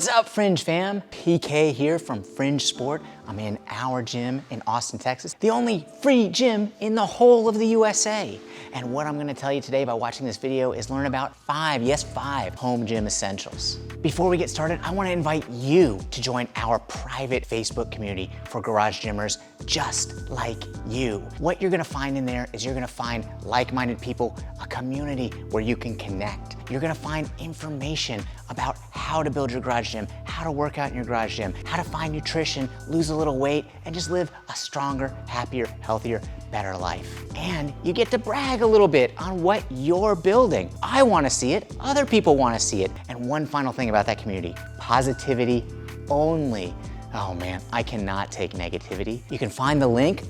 What's up, Fringe fam? PK here from Fringe Sport. I'm in our gym in Austin, Texas, the only free gym in the whole of the USA. And what I'm gonna tell you today by watching this video is learn about five home gym essentials. Before we get started, I wanna invite you to join our private Facebook community for garage gymmers just like you. What you're gonna find in there is you're gonna find like-minded people, a community where you can connect. You're gonna find information about how to build your garage gym, how to work out in your garage gym, how to find nutrition, lose a little weight, and just live a stronger, happier, healthier, better life. And you get to brag a little bit on what you're building. I wanna see it, other people wanna see it. And one final thing about that community, positivity only. Oh man, I cannot take negativity. You can find the link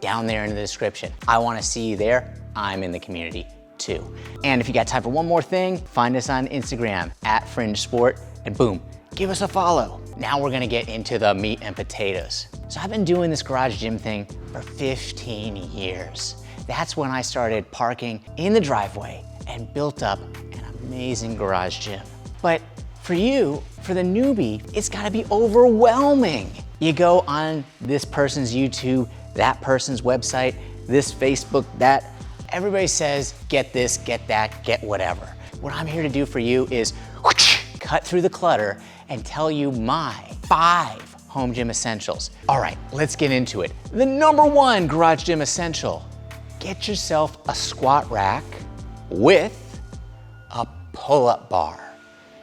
down there in the description. I wanna see you there, I'm in the community too. And if you got time for one more thing, find us on Instagram @Fringe Sport, and boom, give us a follow. Now we're gonna get into the meat and potatoes. So I've been doing this garage gym thing for 15 years. That's when I started parking in the driveway and built up an amazing garage gym. But for you, for the newbie, it's gotta be overwhelming. You go on this person's YouTube, that person's website, this Facebook, that. Everybody says, get this, get that, get whatever. What I'm here to do for you is cut through the clutter and tell you my 5 home gym essentials. All right, let's get into it. The number 1 garage gym essential, get yourself a squat rack with a pull-up bar.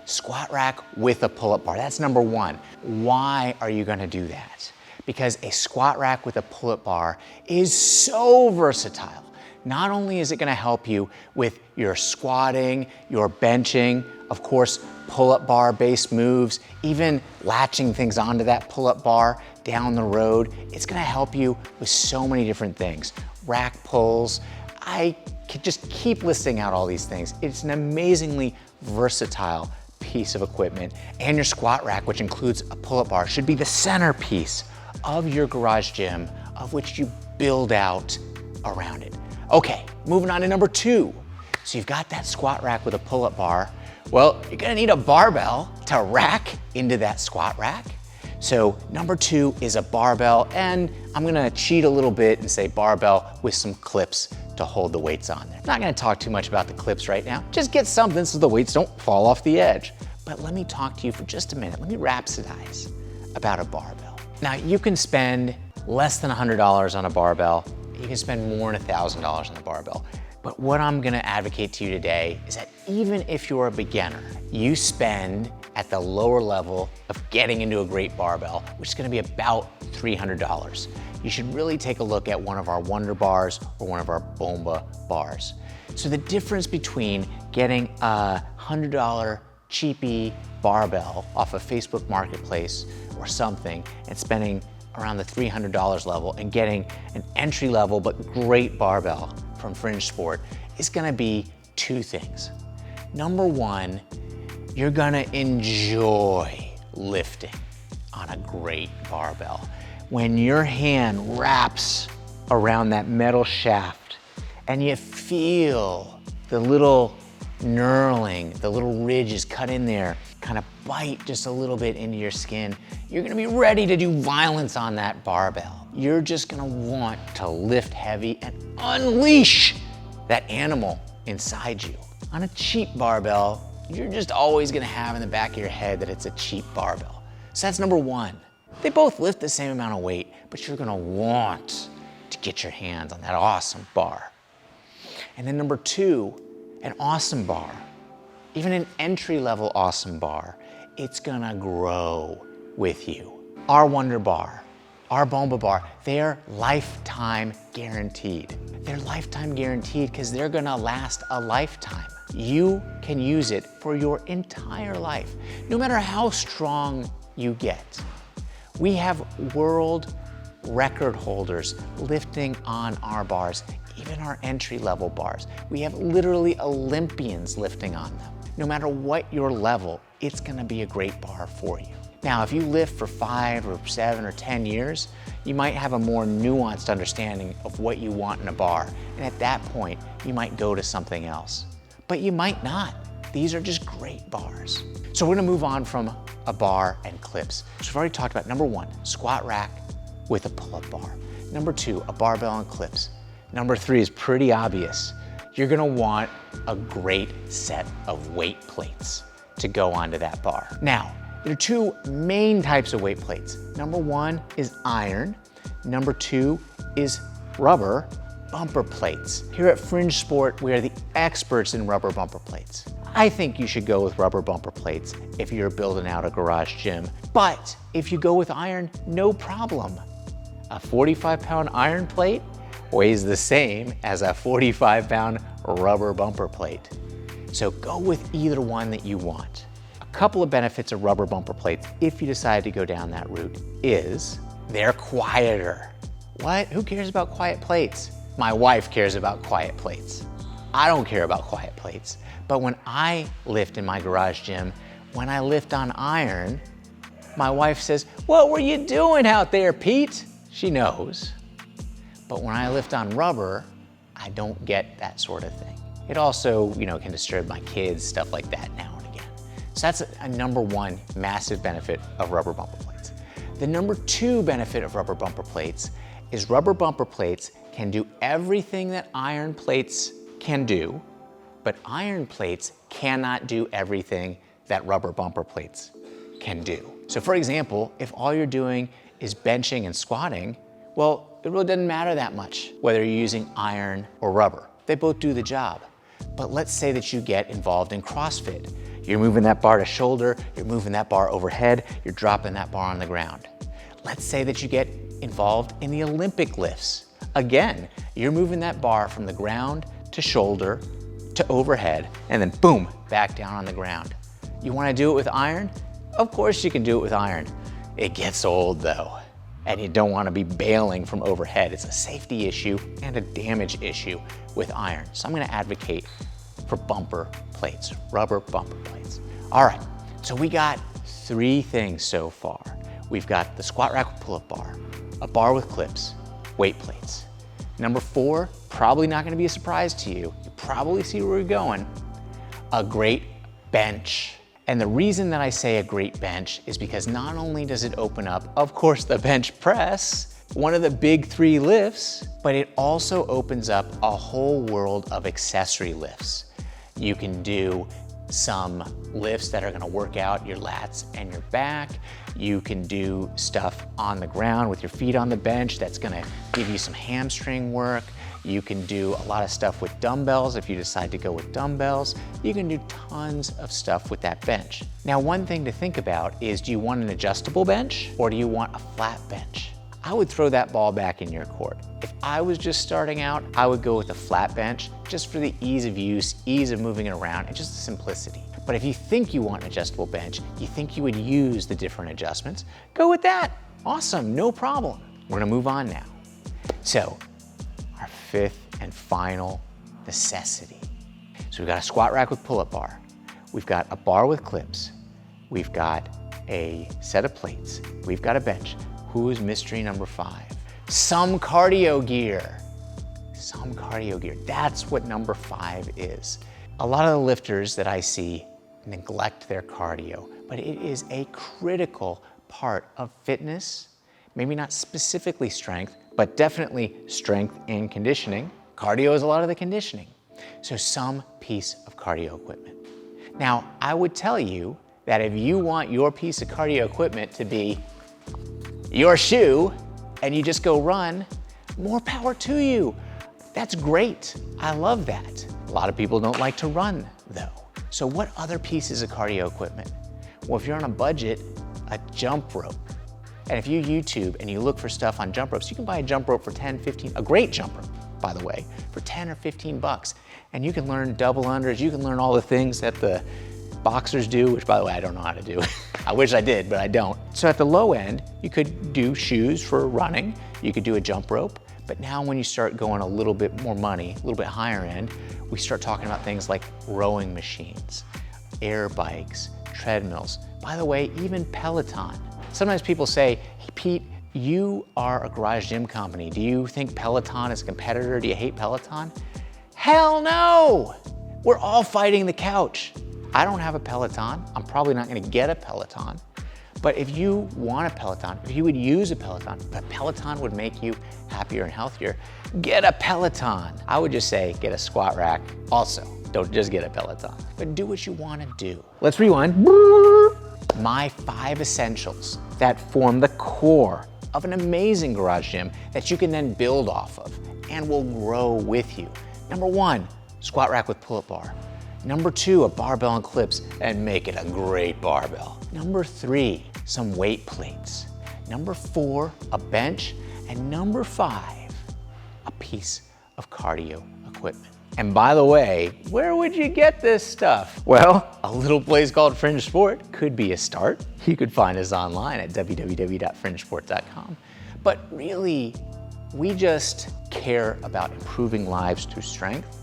Squat rack with a pull-up bar, that's number 1. Why are you gonna do that? Because a squat rack with a pull-up bar is so versatile. Not only is it gonna help you with your squatting, your benching, of course, pull-up bar based moves, even latching things onto that pull-up bar down the road. It's gonna help you with so many different things. Rack pulls, I could just keep listing out all these things. It's an amazingly versatile piece of equipment. And your squat rack, which includes a pull-up bar, should be the centerpiece of your garage gym, of which you build out around it. Okay, moving on to number 2. So you've got that squat rack with a pull-up bar. Well, you're gonna need a barbell to rack into that squat rack. So number 2 is a barbell, and I'm gonna cheat a little bit and say barbell with some clips to hold the weights on there. Not gonna talk too much about the clips right now. Just get something so the weights don't fall off the edge. But let me talk to you for just a minute. Let me rhapsodize about a barbell. Now, you can spend less than $100 on a barbell. You can spend more than $1,000 on a barbell. But what I'm gonna advocate to you today is that even if you're a beginner, you spend at the lower level of getting into a great barbell, which is gonna be about $300. You should really take a look at one of our Wonder Bars or one of our Bomba bars. So the difference between getting a $100 cheapy barbell off of Facebook Marketplace or something and spending around the $300 level and getting an entry level but great barbell from Fringe Sport is gonna be 2 things. Number 1, you're gonna enjoy lifting on a great barbell. When your hand wraps around that metal shaft and you feel the little knurling, the little ridges cut in there, kind of bite just a little bit into your skin, you're gonna be ready to do violence on that barbell. You're just gonna want to lift heavy and unleash that animal inside you. On a cheap barbell, you're just always gonna have in the back of your head that it's a cheap barbell. So that's number 1. They both lift the same amount of weight, but you're gonna want to get your hands on that awesome bar. And then number 2, an awesome bar, even an entry-level awesome bar, it's gonna grow with you. Our Wonder Bar, our Bomba Bar, they're lifetime guaranteed. They're lifetime guaranteed because they're gonna last a lifetime. You can use it for your entire life, no matter how strong you get. We have world record holders lifting on our bars, even our entry-level bars. We have literally Olympians lifting on them. No matter what your level, it's gonna be a great bar for you. Now, if you lift for 5 or 7 or 10 years, you might have a more nuanced understanding of what you want in a bar. And at that point, you might go to something else. But you might not. These are just great bars. So we're gonna move on from a bar and clips. So we've already talked about number 1, squat rack with a pull-up bar. Number 2, a barbell and clips. Number 3 is pretty obvious. You're gonna want a great set of weight plates to go onto that bar. Now, there are 2 main types of weight plates. Number 1 is iron. Number 2 is rubber bumper plates. Here at Fringe Sport, we are the experts in rubber bumper plates. I think you should go with rubber bumper plates if you're building out a garage gym. But if you go with iron, no problem. A 45-pound iron plate weighs the same as a 45-pound rubber bumper plate. So go with either one that you want. A couple of benefits of rubber bumper plates, if you decide to go down that route, is they're quieter. What? Who cares about quiet plates? My wife cares about quiet plates. I don't care about quiet plates. But when I lift in my garage gym, when I lift on iron, my wife says, "What were you doing out there, Pete?" She knows. But when I lift on rubber, I don't get that sort of thing. It also, can disturb my kids, stuff like that now and again. So that's a number 1 massive benefit of rubber bumper plates. The number 2 benefit of rubber bumper plates is rubber bumper plates can do everything that iron plates can do, but iron plates cannot do everything that rubber bumper plates can do. So for example, if all you're doing is benching and squatting, well, it really doesn't matter that much whether you're using iron or rubber. They both do the job. But let's say that you get involved in CrossFit. You're moving that bar to shoulder, you're moving that bar overhead, you're dropping that bar on the ground. Let's say that you get involved in the Olympic lifts. Again, you're moving that bar from the ground to shoulder to overhead, and then boom, back down on the ground. You wanna do it with iron? Of course you can do it with iron. It gets old though, and you don't wanna be bailing from overhead. It's a safety issue and a damage issue with iron. So I'm gonna advocate for bumper plates, rubber bumper plates. All right, so we got 3 things so far. We've got the squat rack with pull-up bar, a bar with clips, weight plates. Number 4, probably not gonna be a surprise to you. You probably see where we're going. A great bench. And the reason that I say a great bench is because not only does it open up, of course, the bench press, one of the big 3 lifts, but it also opens up a whole world of accessory lifts. You can do some lifts that are gonna work out your lats and your back. You can do stuff on the ground with your feet on the bench that's gonna give you some hamstring work. You can do a lot of stuff with dumbbells if you decide to go with dumbbells. You can do tons of stuff with that bench. Now, one thing to think about is, do you want an adjustable bench or do you want a flat bench? I would throw that ball back in your court. If I was just starting out, I would go with a flat bench just for the ease of use, ease of moving it around, and just the simplicity. But if you think you want an adjustable bench, you think you would use the different adjustments, go with that. Awesome, no problem. We're gonna move on now. So, our 5th and final necessity. So we've got a squat rack with pull-up bar. We've got a bar with clips. We've got a set of plates. We've got a bench. Who's mystery number 5? Some cardio gear. Some cardio gear. That's what number 5 is. A lot of the lifters that I see neglect their cardio, but it is a critical part of fitness. Maybe not specifically strength, but definitely strength and conditioning. Cardio is a lot of the conditioning. So some piece of cardio equipment. Now, I would tell you that if you want your piece of cardio equipment to be your shoe and you just go run, more power to you. That's great. I love that. A lot of people don't like to run though. So what other pieces of cardio equipment? Well, if you're on a budget, a jump rope. And if you YouTube and you look for stuff on jump ropes, you can buy a jump rope for 10, 15, a great jump rope, by the way, for 10 or 15 bucks. And you can learn double unders, you can learn all the things that the boxers do, which by the way, I don't know how to do. I wish I did, but I don't. So at the low end, you could do shoes for running, you could do a jump rope, but now when you start going a little bit more money, a little bit higher end, we start talking about things like rowing machines, air bikes, treadmills. By the way, even Peloton. Sometimes people say, hey Pete, you are a garage gym company. Do you think Peloton is a competitor? Do you hate Peloton? Hell no! We're all fighting the couch. I don't have a Peloton. I'm probably not gonna get a Peloton. But if you want a Peloton, if you would use a Peloton, if a Peloton would make you happier and healthier, get a Peloton. I would just say get a squat rack also. Don't just get a Peloton, but do what you wanna do. Let's rewind. My 5 essentials that form the core of an amazing garage gym that you can then build off of and will grow with you. Number 1, squat rack with pull-up bar. Number 2, a barbell and clips, and make it a great barbell. Number 3, some weight plates. Number 4, a bench. And number 5, a piece of cardio equipment. And by the way, where would you get this stuff? Well, a little place called Fringe Sport could be a start. You could find us online at www.fringesport.com. But really, we just care about improving lives through strength.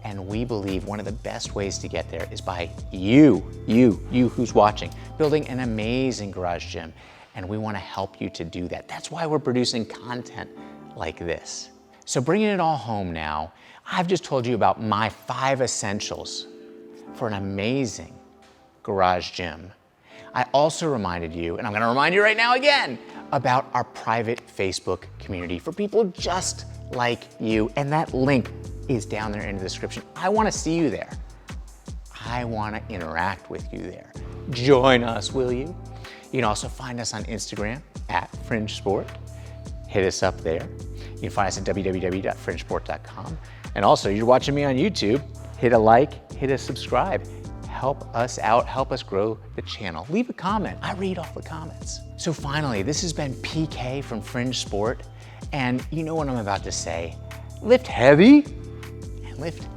And we believe one of the best ways to get there is by you who's watching, building an amazing garage gym. And we want to help you to do that. That's why we're producing content like this. So bringing it all home now, I've just told you about my 5 essentials for an amazing garage gym. I also reminded you, and I'm going to remind you right now again, about our private Facebook community for people just like you. And that link is down there in the description. I want to see you there. I want to interact with you there. Join us, will you? You can also find us on Instagram at Fringe Sport. Hit us up there. You can find us at www.fringesport.com. And also, you're watching me on YouTube, hit a like, hit a subscribe. Help us out, help us grow the channel. Leave a comment, I read all the comments. So finally, this has been PK from Fringe Sport. And you know what I'm about to say, lift heavy and lift